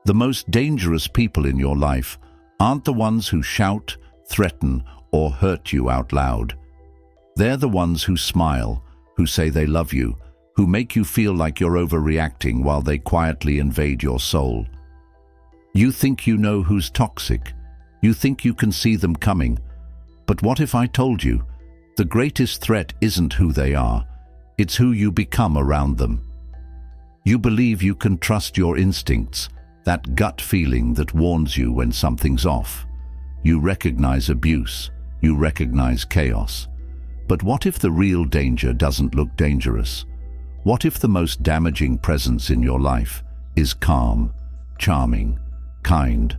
The most dangerous people in your life aren't the ones who shout, threaten, or hurt you out loud. They're the ones who smile, who say they love you, who make you feel like you're overreacting while they quietly invade your soul. You think you know who's toxic. You think you can see them coming. But what if I told you, the greatest threat isn't who they are, it's who you become around them. You believe you can trust your instincts, that gut feeling that warns you when something's off. You recognize abuse, you recognize chaos. But what if the real danger doesn't look dangerous? What if the most damaging presence in your life is calm, charming, kind?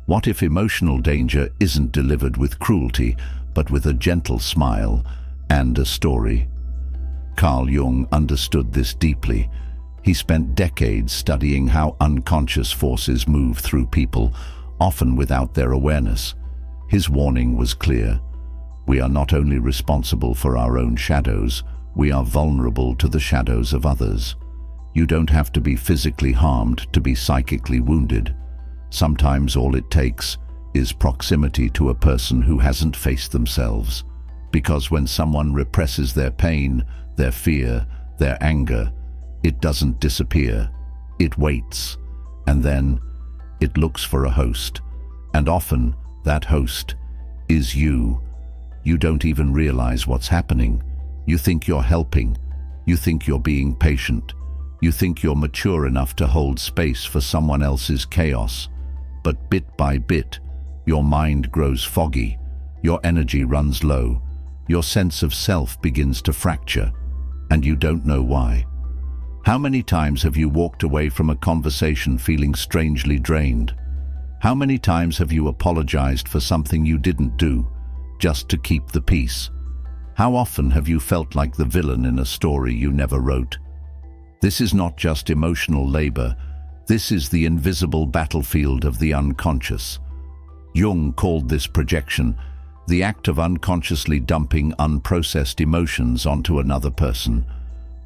What if emotional danger isn't delivered with cruelty, but with a gentle smile and a story? Carl Jung understood this deeply. He spent decades studying how unconscious forces move through people, often without their awareness. His warning was clear. We are not only responsible for our own shadows, we are vulnerable to the shadows of others. You don't have to be physically harmed to be psychically wounded. Sometimes all it takes is proximity to a person who hasn't faced themselves. Because when someone represses their pain, their fear, their anger, it doesn't disappear. It waits, and then it looks for a host. And often that host is you. You don't even realize what's happening. You think you're helping. You think you're being patient. You think you're mature enough to hold space for someone else's chaos. But bit by bit, your mind grows foggy. Your energy runs low. Your sense of self begins to fracture, and you don't know why. How many times have you walked away from a conversation feeling strangely drained? How many times have you apologized for something you didn't do, just to keep the peace? How often have you felt like the villain in a story you never wrote? This is not just emotional labor. This is the invisible battlefield of the unconscious. Jung called this projection the act of unconsciously dumping unprocessed emotions onto another person.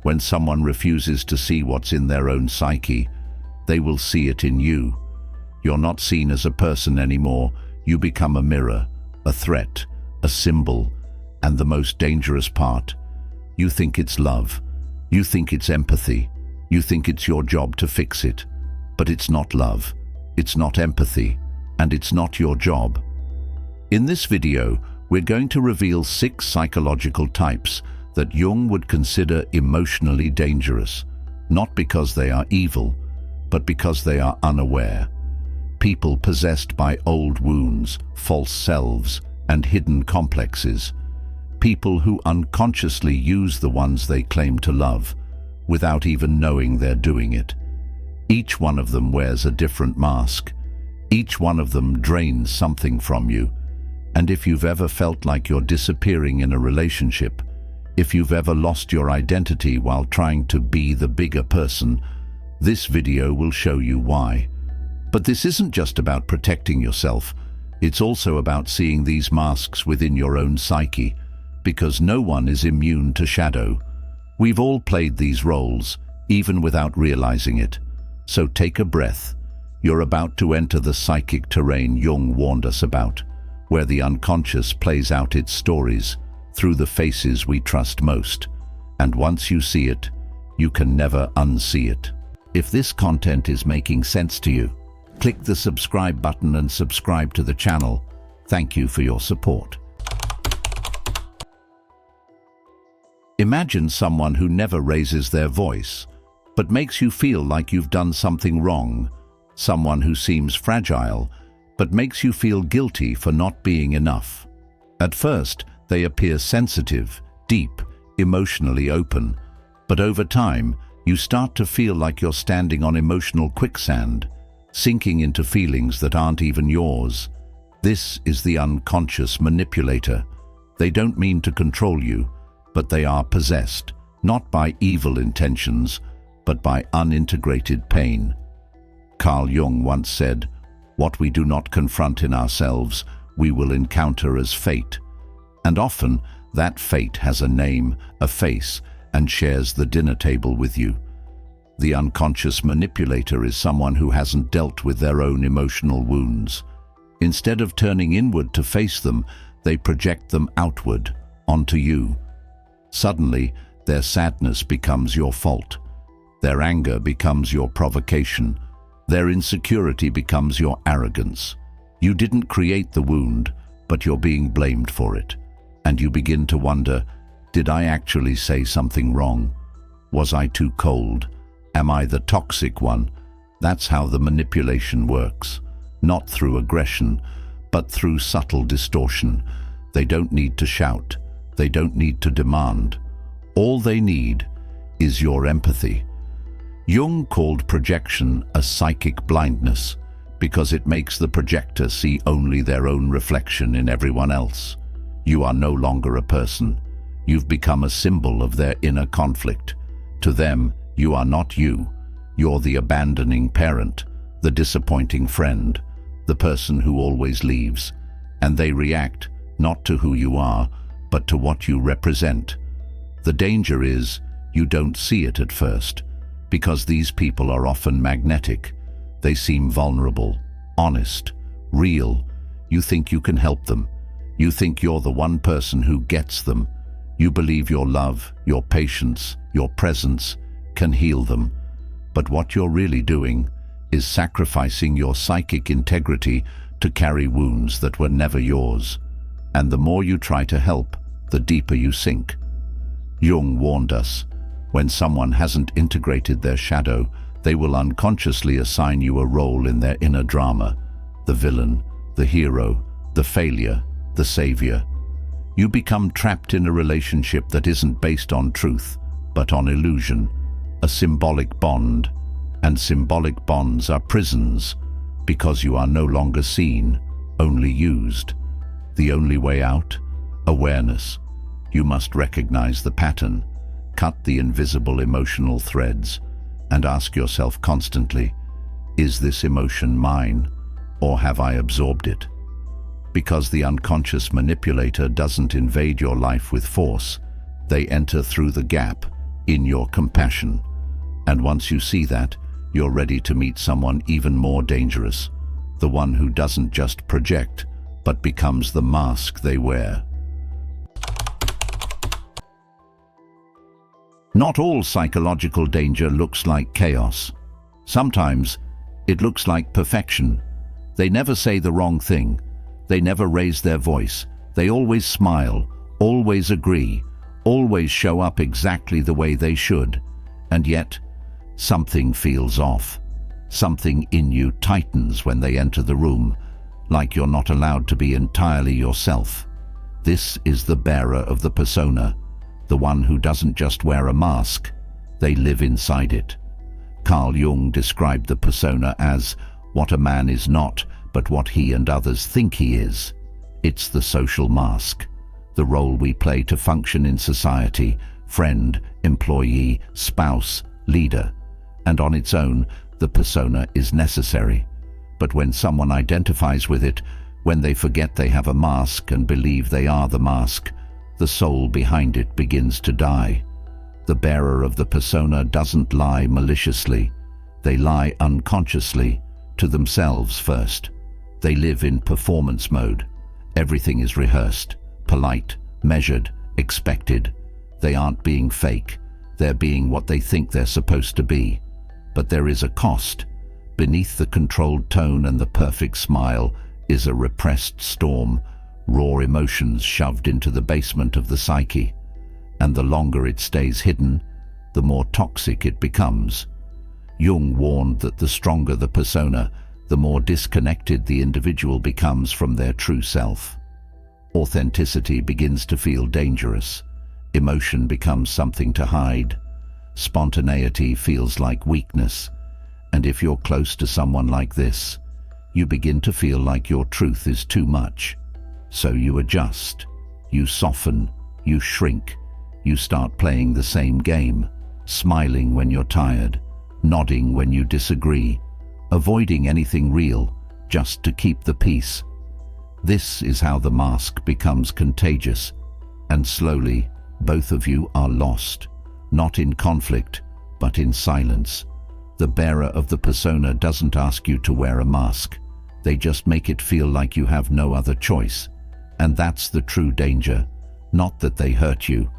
When someone refuses to see what's in their own psyche, they will see it in you. You're not seen as a person anymore. You become a mirror, a threat, a symbol, and the most dangerous part, you think it's love. You think it's empathy. You think it's your job to fix it. But it's not love. It's not empathy. And it's not your job. In this video, we're going to reveal 6 psychological types that Jung would consider emotionally dangerous, not because they are evil, but because they are unaware. People possessed by old wounds, false selves, and hidden complexes. People who unconsciously use the ones they claim to love, without even knowing they're doing it. Each one of them wears a different mask. Each one of them drains something from you. And if you've ever felt like you're disappearing in a relationship, if you've ever lost your identity while trying to be the bigger person, this video will show you why. But this isn't just about protecting yourself. It's also about seeing these masks within your own psyche, because no one is immune to shadow. We've all played these roles, even without realizing it. So take a breath. You're about to enter the psychic terrain Jung warned us about, where the unconscious plays out its stories through the faces we trust most. And once you see it, you can never unsee it. If this content is making sense to you, click the subscribe button and subscribe to the channel. Thank you for your support. Imagine someone who never raises their voice, but makes you feel like you've done something wrong. Someone who seems fragile, but makes you feel guilty for not being enough. At first, they appear sensitive, deep, emotionally open. But over time, you start to feel like you're standing on emotional quicksand, sinking into feelings that aren't even yours. This is the unconscious manipulator. They don't mean to control you, but they are possessed, not by evil intentions, but by unintegrated pain. Carl Jung once said, "What we do not confront in ourselves, we will encounter as fate." And often, that fate has a name, a face, and shares the dinner table with you. The unconscious manipulator is someone who hasn't dealt with their own emotional wounds. Instead of turning inward to face them, they project them outward, onto you. Suddenly, their sadness becomes your fault. Their anger becomes your provocation. Their insecurity becomes your arrogance. You didn't create the wound, but you're being blamed for it. And you begin to wonder, did I actually say something wrong? Was I too cold? Am I the toxic one? That's how the manipulation works. Not through aggression, but through subtle distortion. They don't need to shout. They don't need to demand. All they need is your empathy. Jung called projection a psychic blindness because it makes the projector see only their own reflection in everyone else. You are no longer a person. You've become a symbol of their inner conflict. To them, you are not you. You're the abandoning parent, the disappointing friend, the person who always leaves. And they react not to who you are, but to what you represent. The danger is you don't see it at first, because these people are often magnetic. They seem vulnerable, honest, real. You think you can help them. You think you're the one person who gets them. You believe your love, your patience, your presence can heal them. But what you're really doing is sacrificing your psychic integrity to carry wounds that were never yours. And the more you try to help, the deeper you sink. Jung warned us, when someone hasn't integrated their shadow, they will unconsciously assign you a role in their inner drama. The villain, the hero, the failure, the savior. You become trapped in a relationship that isn't based on truth, but on illusion, a symbolic bond. And symbolic bonds are prisons, because you are no longer seen, only used. The only way out? Awareness. You must recognize the pattern, cut the invisible emotional threads, and ask yourself constantly, is this emotion mine, or have I absorbed it? Because the unconscious manipulator doesn't invade your life with force, they enter through the gap in your compassion. And once you see that, you're ready to meet someone even more dangerous, the one who doesn't just project, but becomes the mask they wear. Not all psychological danger looks like chaos. Sometimes it looks like perfection. They never say the wrong thing. They never raise their voice. They always smile, always agree, always show up exactly the way they should. And yet, something feels off. Something in you tightens when they enter the room, like you're not allowed to be entirely yourself. This is the bearer of the persona, the one who doesn't just wear a mask, they live inside it. Carl Jung described the persona as what a man is not, but what he and others think he is. It's the social mask, the role we play to function in society, friend, employee, spouse, leader. And on its own, the persona is necessary. But when someone identifies with it, when they forget they have a mask and believe they are the mask, the soul behind it begins to die. The bearer of the persona doesn't lie maliciously. They lie unconsciously, to themselves first. They live in performance mode. Everything is rehearsed, polite, measured, expected. They aren't being fake. They're being what they think they're supposed to be. But there is a cost. Beneath the controlled tone and the perfect smile is a repressed storm, raw emotions shoved into the basement of the psyche. And the longer it stays hidden, the more toxic it becomes. Jung warned that the stronger the persona, the more disconnected the individual becomes from their true self. Authenticity begins to feel dangerous. Emotion becomes something to hide. Spontaneity feels like weakness. And if you're close to someone like this, you begin to feel like your truth is too much. So you adjust, you soften, you shrink, you start playing the same game, smiling when you're tired, nodding when you disagree, avoiding anything real, just to keep the peace. This is how the mask becomes contagious, and slowly, both of you are lost, not in conflict, but in silence. The bearer of the persona doesn't ask you to wear a mask. They just make it feel like you have no other choice. And that's the true danger. Not that they hurt you,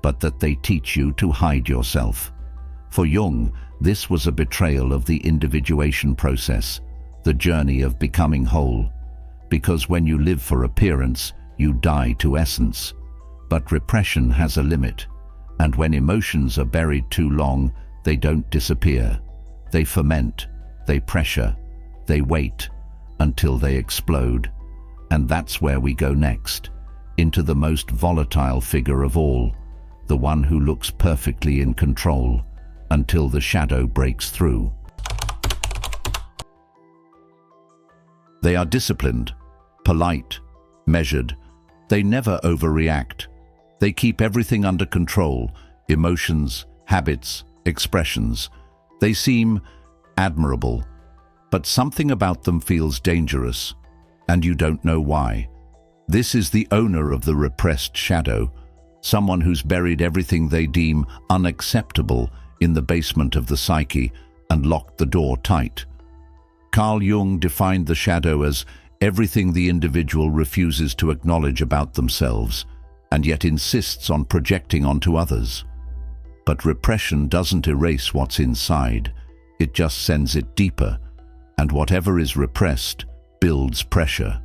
but that they teach you to hide yourself. For Jung, this was a betrayal of the individuation process, the journey of becoming whole. Because when you live for appearance, you die to essence. But repression has a limit, and when emotions are buried too long, they don't disappear. They ferment, they pressure, they wait until they explode. And that's where we go next, into the most volatile figure of all, the one who looks perfectly in control, until the shadow breaks through. They are disciplined, polite, measured. They never overreact. They keep everything under control, emotions, habits, expressions. They seem admirable, but something about them feels dangerous, and you don't know why. This is the owner of the repressed shadow, someone who's buried everything they deem unacceptable in the basement of the psyche and locked the door tight. Carl Jung defined the shadow as everything the individual refuses to acknowledge about themselves, and yet insists on projecting onto others. But repression doesn't erase what's inside, it just sends it deeper, and whatever is repressed builds pressure.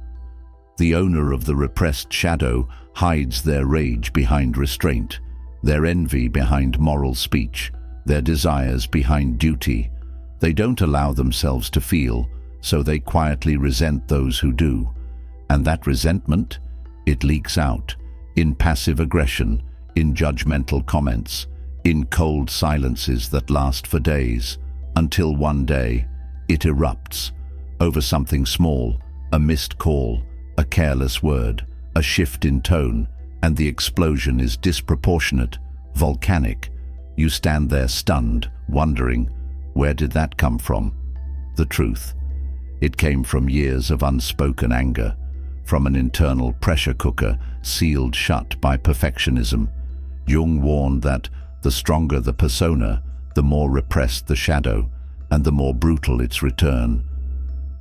The owner of the repressed shadow hides their rage behind restraint, their envy behind moral speech, their desires behind duty. They don't allow themselves to feel, so they quietly resent those who do. And that resentment, it leaks out in passive aggression, in judgmental comments, in cold silences that last for days, until one day it erupts over something small, a missed call, a careless word, a shift in tone, and the explosion is disproportionate, volcanic. You stand there stunned, wondering, where did that come from? The truth. It came from years of unspoken anger, from an internal pressure cooker sealed shut by perfectionism. Jung warned that the stronger the persona, the more repressed the shadow, and the more brutal its return.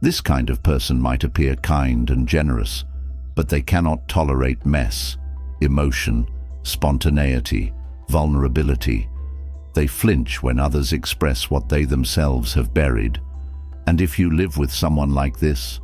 This kind of person might appear kind and generous, but they cannot tolerate mess, emotion, spontaneity, vulnerability. They flinch when others express what they themselves have buried. And if you live with someone like this,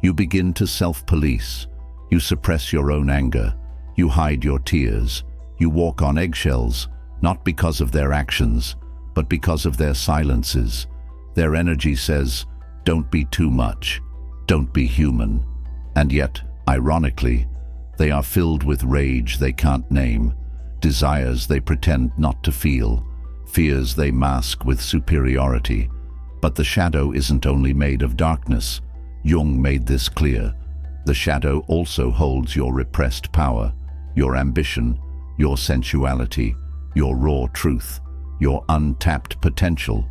you begin to self-police. You suppress your own anger. You hide your tears. You walk on eggshells, not because of their actions, but because of their silences. Their energy says, don't be too much, don't be human. And yet, ironically, they are filled with rage they can't name, desires they pretend not to feel, fears they mask with superiority. But the shadow isn't only made of darkness. Jung made this clear. The shadow also holds your repressed power, your ambition, your sensuality, your raw truth, your untapped potential.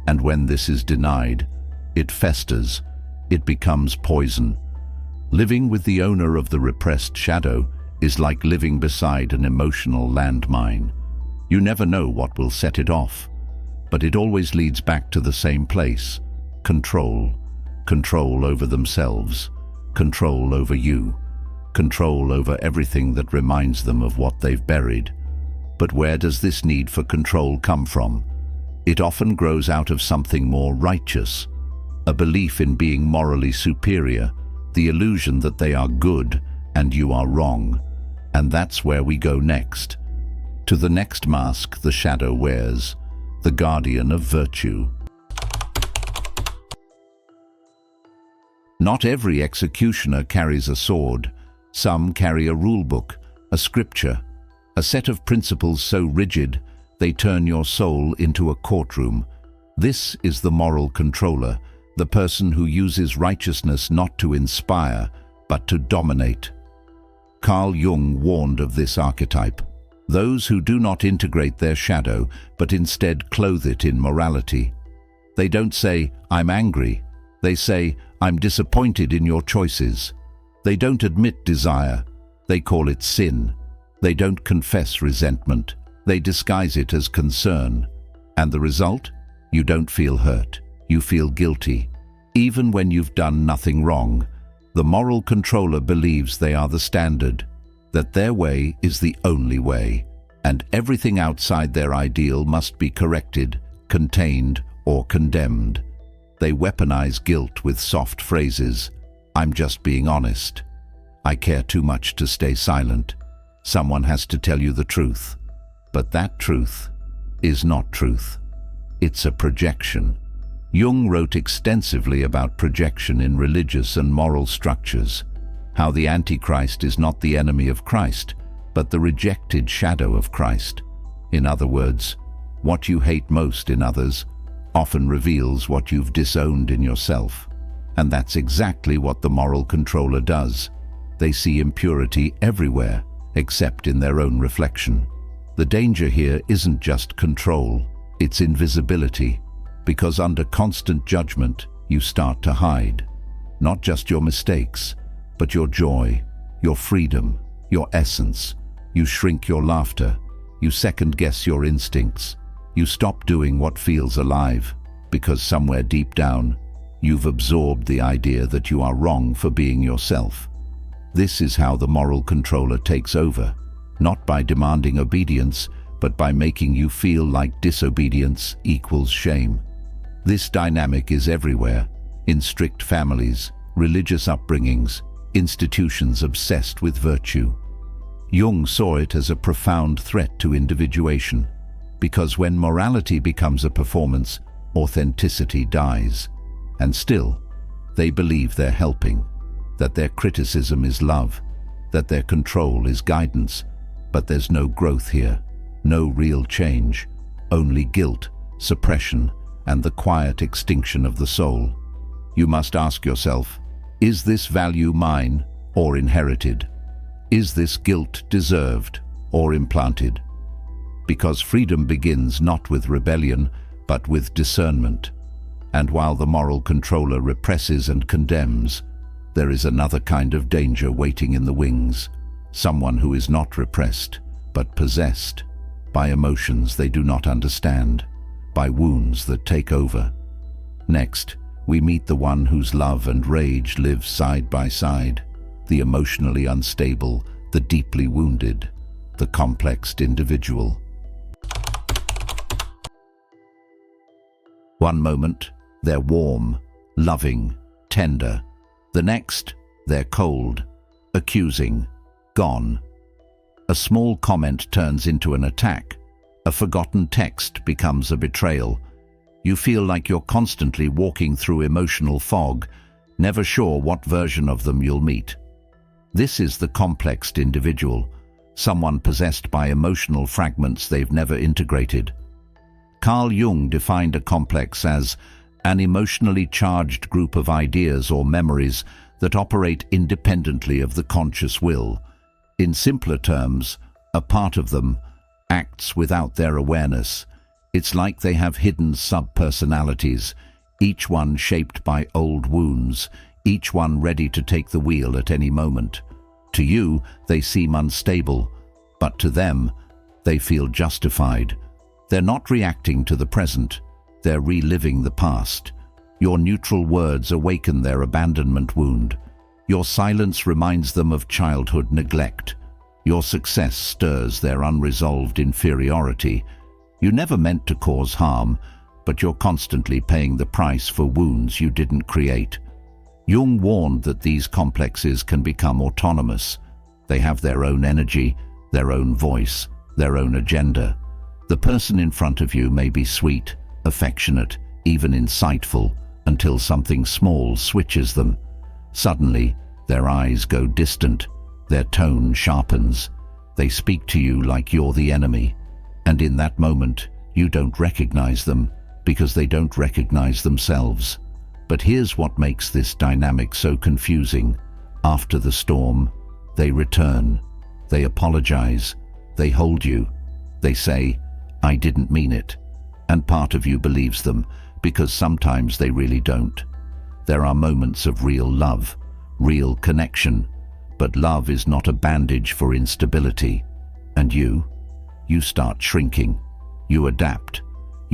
And when this is denied, it festers, it becomes poison. Living with the owner of the repressed shadow is like living beside an emotional landmine. You never know what will set it off, but it always leads back to the same place: control. Control over themselves, control over you, control over everything that reminds them of what they've buried. But where does this need for control come from? It often grows out of something more righteous, a belief in being morally superior, the illusion that they are good and you are wrong. And that's where we go next, to the next mask the shadow wears, the guardian of virtue. Not every executioner carries a sword. Some carry a rulebook, a scripture, a set of principles so rigid they turn your soul into a courtroom. This is the moral controller, the person who uses righteousness not to inspire, but to dominate. Carl Jung warned of this archetype. Those who do not integrate their shadow, but instead clothe it in morality. They don't say, "I'm angry." They say, "I'm disappointed in your choices." They don't admit desire. They call it sin. They don't confess resentment. They disguise it as concern. And the result? You don't feel hurt. You feel guilty. Even when you've done nothing wrong, the moral controller believes they are the standard, that their way is the only way, and everything outside their ideal must be corrected, contained, or condemned. They weaponize guilt with soft phrases. I'm just being honest. I care too much to stay silent. Someone has to tell you the truth. But that truth is not truth. It's a projection. Jung wrote extensively about projection in religious and moral structures, how the Antichrist is not the enemy of Christ, but the rejected shadow of Christ. In other words, what you hate most in others often reveals what you've disowned in yourself. And that's exactly what the moral controller does. They see impurity everywhere, except in their own reflection. The danger here isn't just control, it's invisibility, because under constant judgment, you start to hide. Not just your mistakes, but your joy, your freedom, your essence. You shrink your laughter. You second-guess your instincts. You stop doing what feels alive, because somewhere deep down, you've absorbed the idea that you are wrong for being yourself. This is how the moral controller takes over, not by demanding obedience, but by making you feel like disobedience equals shame. This dynamic is everywhere, in strict families, religious upbringings, institutions obsessed with virtue. Jung saw it as a profound threat to individuation, because when morality becomes a performance, authenticity dies. And still, they believe they're helping, that their criticism is love, that their control is guidance, but there's no growth here, no real change, only guilt, suppression, and the quiet extinction of the soul. You must ask yourself, is this value mine or inherited? Is this guilt deserved or implanted? Because freedom begins not with rebellion, but with discernment. And while the moral controller represses and condemns, there is another kind of danger waiting in the wings. Someone who is not repressed, but possessed by emotions they do not understand, by wounds that take over. Next, we meet the one whose love and rage live side by side, the emotionally unstable, the deeply wounded, the complexed individual. One moment, they're warm, loving, tender. The next, they're cold, accusing, gone. A small comment turns into an attack. A forgotten text becomes a betrayal. You feel like you're constantly walking through emotional fog, never sure what version of them you'll meet. This is the complexed individual, someone possessed by emotional fragments they've never integrated. Carl Jung defined a complex as an emotionally charged group of ideas or memories that operate independently of the conscious will. In simpler terms, a part of them acts without their awareness. It's like they have hidden sub-personalities, each one shaped by old wounds, each one ready to take the wheel at any moment. To you, they seem unstable, but to them, they feel justified. They're not reacting to the present, they're reliving the past. Your neutral words awaken their abandonment wound. Your silence reminds them of childhood neglect. Your success stirs their unresolved inferiority. You never meant to cause harm, but you're constantly paying the price for wounds you didn't create. Jung warned that these complexes can become autonomous. They have their own energy, their own voice, their own agenda. The person in front of you may be sweet, affectionate, even insightful, until something small switches them. Suddenly, their eyes go distant, their tone sharpens. They speak to you like you're the enemy. And in that moment, you don't recognize them, because they don't recognize themselves. But here's what makes this dynamic so confusing. After the storm, they return. They apologize. They hold you. They say, "I didn't mean it." And part of you believes them, because sometimes they really don't. There are moments of real love, real connection, but love is not a bandage for instability. And you start shrinking. You adapt.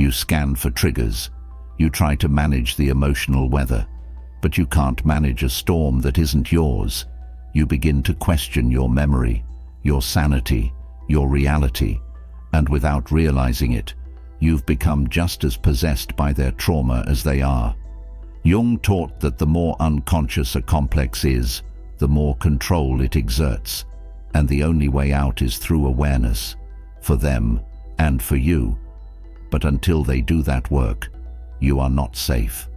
You scan for triggers. You try to manage the emotional weather, but you can't manage a storm that isn't yours. You begin to question your memory, your sanity, your reality, and without realizing it, you've become just as possessed by their trauma as they are. Jung taught that the more unconscious a complex is, the more control it exerts, and the only way out is through awareness, for them and for you. But until they do that work, you are not safe.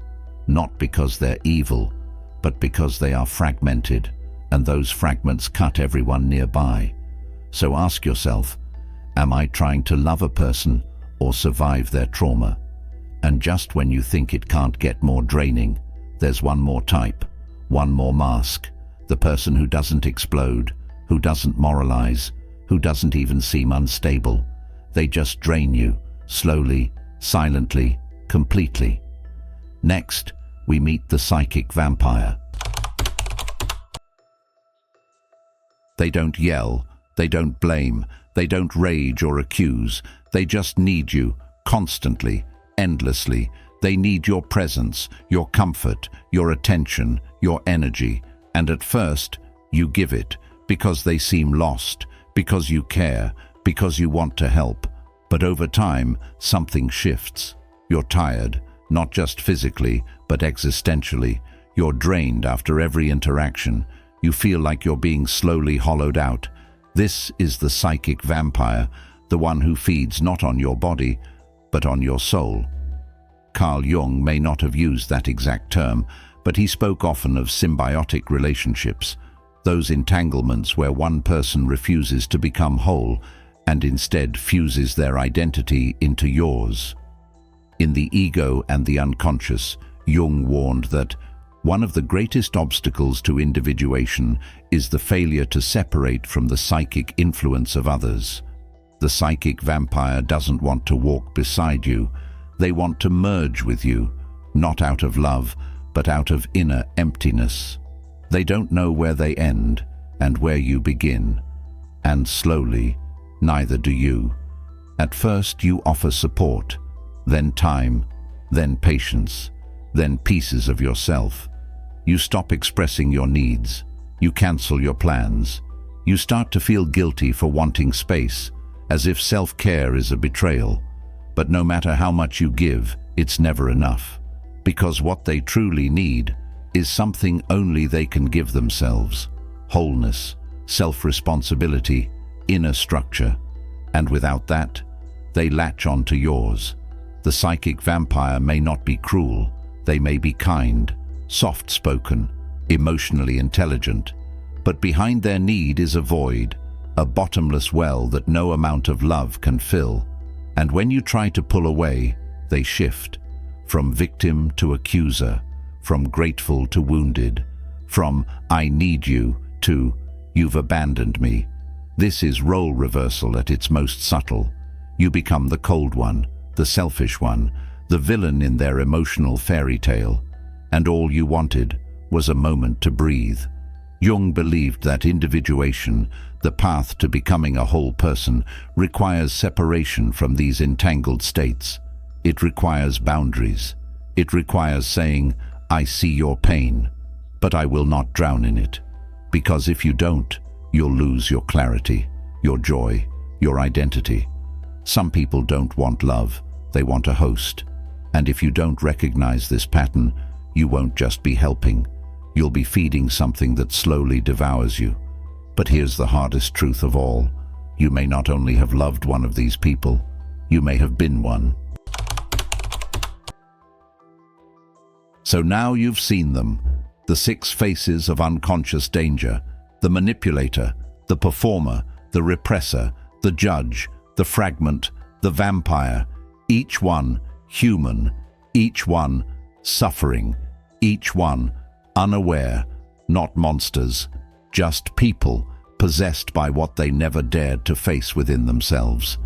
Not because they're evil, but because they are fragmented, and those fragments cut everyone nearby. So ask yourself, am I trying to love a person or survive their trauma? And just when you think it can't get more draining, there's one more type, one more mask, the person who doesn't explode, who doesn't moralize, who doesn't even seem unstable. They just drain you, slowly, silently, completely. Next, we meet the psychic vampire. They don't yell, they don't blame, they don't rage or accuse. They just need you, constantly, endlessly. They need your presence, your comfort, your attention, your energy. And at first, you give it, because they seem lost, because you care, because you want to help. But over time, something shifts. You're tired, not just physically, but existentially. You're drained after every interaction. You feel like you're being slowly hollowed out. This is the psychic vampire, the one who feeds not on your body, but on your soul. Carl Jung may not have used that exact term, but he spoke often of symbiotic relationships, those entanglements where one person refuses to become whole and instead fuses their identity into yours. In The Ego and the Unconscious, Jung warned that one of the greatest obstacles to individuation is the failure to separate from the psychic influence of others. The psychic vampire doesn't want to walk beside you. They want to merge with you, not out of love, but out of inner emptiness. They don't know where they end and where you begin. And slowly, neither do you. At first you offer support, then time, then patience, then pieces of yourself. You stop expressing your needs. You cancel your plans. You start to feel guilty for wanting space, as if self-care is a betrayal. But no matter how much you give, it's never enough. Because what they truly need is something only they can give themselves: wholeness, self-responsibility, inner structure. And without that, they latch onto yours. The psychic vampire may not be cruel. They may be kind, soft-spoken, emotionally intelligent. But behind their need is a void, a bottomless well that no amount of love can fill. And when you try to pull away, they shift, from victim to accuser, from grateful to wounded, from "I need you" to "you've abandoned me." This is role reversal at its most subtle. You become the cold one, the selfish one, the villain in their emotional fairy tale. And all you wanted was a moment to breathe. Jung believed that individuation, the path to becoming a whole person, requires separation from these entangled states. It requires boundaries. It requires saying, "I see your pain, but I will not drown in it." Because if you don't, you'll lose your clarity, your joy, your identity. Some people don't want love, they want a host. And if you don't recognize this pattern, you won't just be helping. You'll be feeding something that slowly devours you. But here's the hardest truth of all. You may not only have loved one of these people, you may have been one. So now you've seen them, the 6 faces of unconscious danger: the manipulator, the performer, the repressor, the judge, the fragment, the vampire. Each one human, each one suffering, each one unaware, not monsters, just people possessed by what they never dared to face within themselves.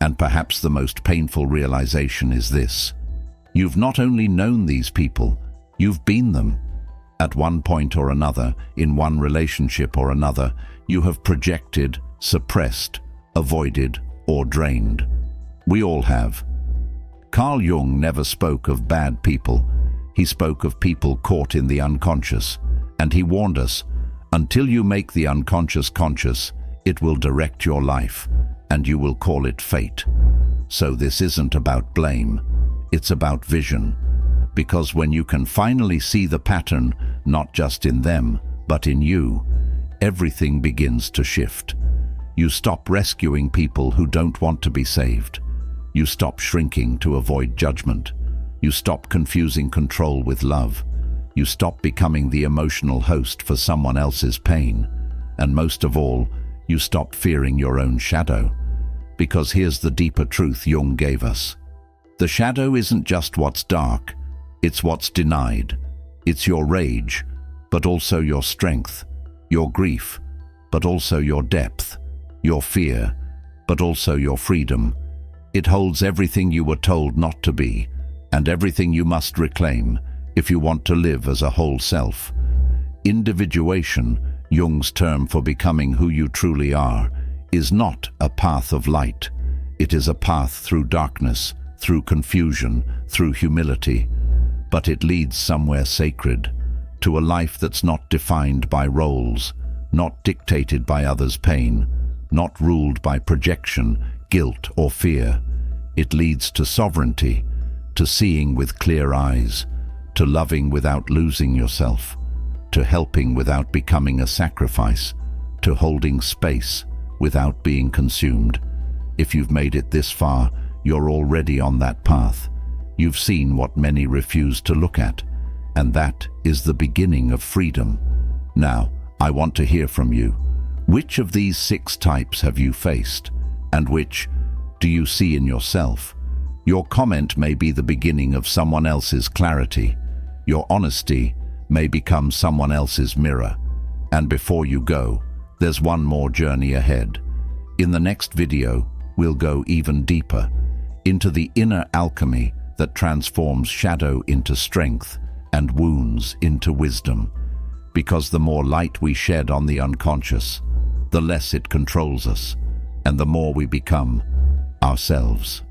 And perhaps the most painful realization is this: you've not only known these people, you've been them. At one point or another, in one relationship or another, you have projected, suppressed, avoided, or drained. We all have. Carl Jung never spoke of bad people. He spoke of people caught in the unconscious, and he warned us, until you make the unconscious conscious, it will direct your life, and you will call it fate. So this isn't about blame, it's about vision. Because when you can finally see the pattern, not just in them, but in you, everything begins to shift. You stop rescuing people who don't want to be saved. You stop shrinking to avoid judgment. You stop confusing control with love. You stop becoming the emotional host for someone else's pain. And most of all, you stop fearing your own shadow. Because here's the deeper truth Jung gave us. The shadow isn't just what's dark, it's what's denied. It's your rage, but also your strength, your grief, but also your depth, your fear, but also your freedom. It holds everything you were told not to be, and everything you must reclaim if you want to live as a whole self. Individuation, Jung's term for becoming who you truly are, is not a path of light. It is a path through darkness, through confusion, through humility. But it leads somewhere sacred, to a life that's not defined by roles, not dictated by others' pain, not ruled by projection, guilt, or fear. It leads to sovereignty, to seeing with clear eyes, to loving without losing yourself, to helping without becoming a sacrifice, to holding space without being consumed. If you've made it this far, you're already on that path. You've seen what many refuse to look at, and that is the beginning of freedom. Now, I want to hear from you. Which of these 6 types have you faced, and which do you see in yourself? Your comment may be the beginning of someone else's clarity. Your honesty may become someone else's mirror. And before you go, there's one more journey ahead. In the next video, we'll go even deeper into the inner alchemy that transforms shadow into strength and wounds into wisdom. Because the more light we shed on the unconscious, the less it controls us, and the more we become ourselves.